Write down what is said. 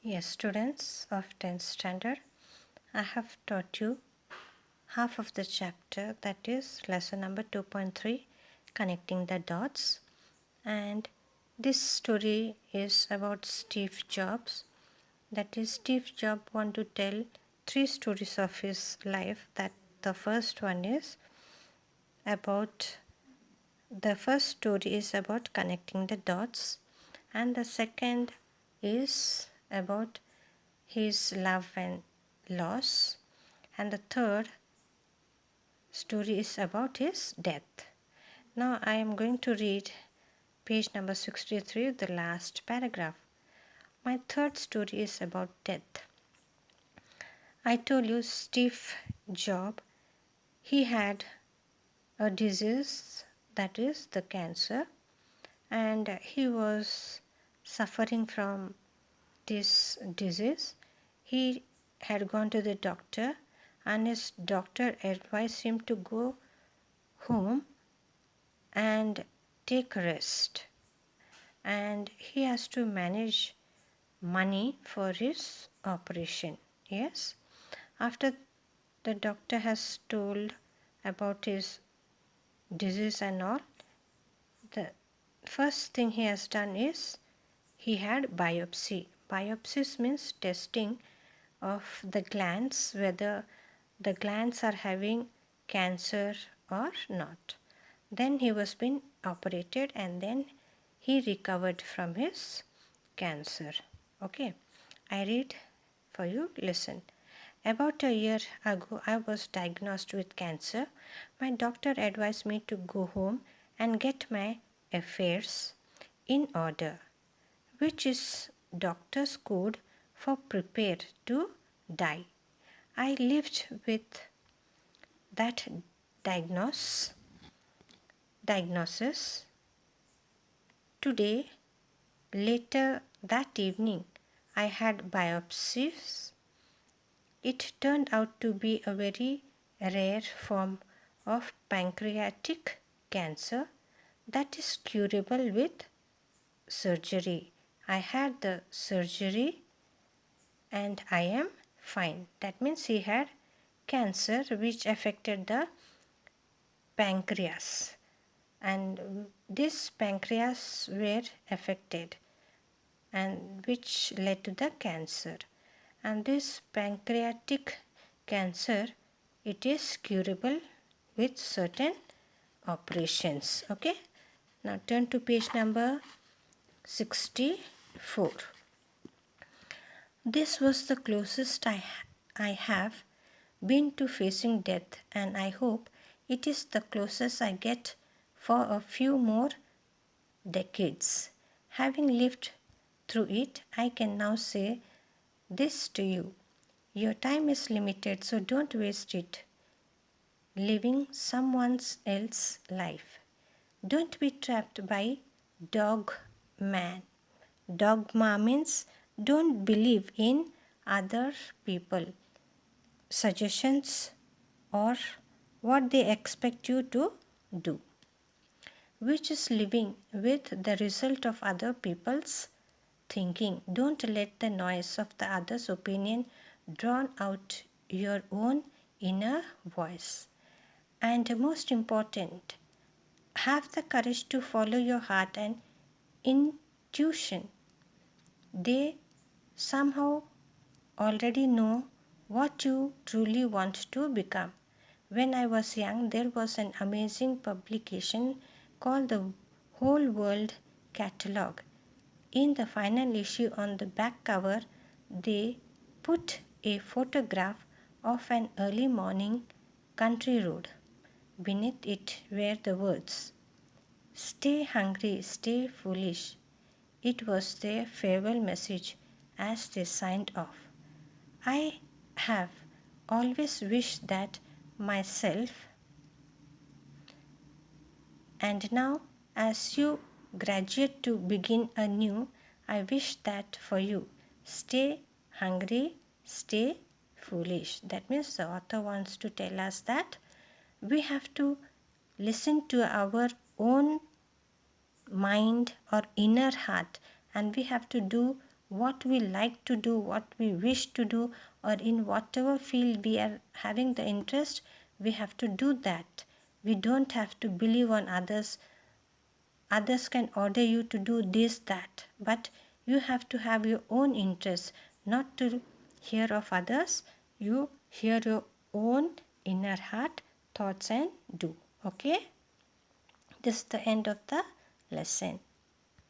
Yes, students of 10th standard, I have taught you half of the chapter, that is lesson number 2.3, connecting the dots. And this story is about Steve Jobs. That is, Steve Jobs want to tell three stories of his life. That the first one is about the first story is about connecting the dots, and the second is about his love and loss, and the third story is about his death. Now I am going to read page number 63, the last paragraph. My third story is about death. I told you Steve Jobs, he had a disease, that is the cancer, and he was suffering from this disease. He had gone to the doctor, and his doctor advised him to go home and take rest, and he has to manage money for his operation. Yes, after the doctor has told about his disease and all, the first thing he has done is he had biopsy. Biopsies means testing of the glands, whether the glands are having cancer or not. Then he was being operated, and then he recovered from his cancer. Okay, I read for you, listen. About a year ago, I was diagnosed with cancer. My doctor advised me to go home and get my affairs in order, which is doctor's code for prepare to die. I lived with that diagnosis. Today, later that evening, I had biopsies. It turned out to be a very rare form of pancreatic cancer that is curable with surgery. I had the surgery and I am fine. That means he had cancer which affected the pancreas, and this pancreas were affected and which led to the cancer. And this pancreatic cancer, it is curable with certain operations. Okay, now turn to page number 64. This was the closest I have been to facing death, and I hope it is the closest I get for a few more decades. Having lived through it, I can now say this to you. Your time is limited, so don't waste it living someone else's life. Don't be trapped by dogma. Dogma means don't believe in other people, suggestions, or what they expect you to do, which is living with the result of other people's thinking. Don't let the noise of the other's opinion drown out your own inner voice. And most important, have the courage to follow your heart and intuition. They somehow already know what you truly want to become. When I was young, there was an amazing publication called the Whole World Catalog. In the final issue, on the back cover, they put a photograph of an early morning country road. Beneath it were the words, "Stay hungry, stay foolish." It was their farewell message as they signed off. I have always wished that myself, and now, as you graduate to begin anew, I wish that for you. Stay hungry, stay foolish. That means the author wants to tell us that we have to listen to our own mind or inner heart, and we have to do what we like to do, what we wish to do, or in whatever field we are having the interest, we have to do that. We don't have to believe on others. Others can order you to do this, that, but you have to have your own interests, not to hear of others. You hear your own inner heart thoughts and do. Okay, this is the end of the lesson.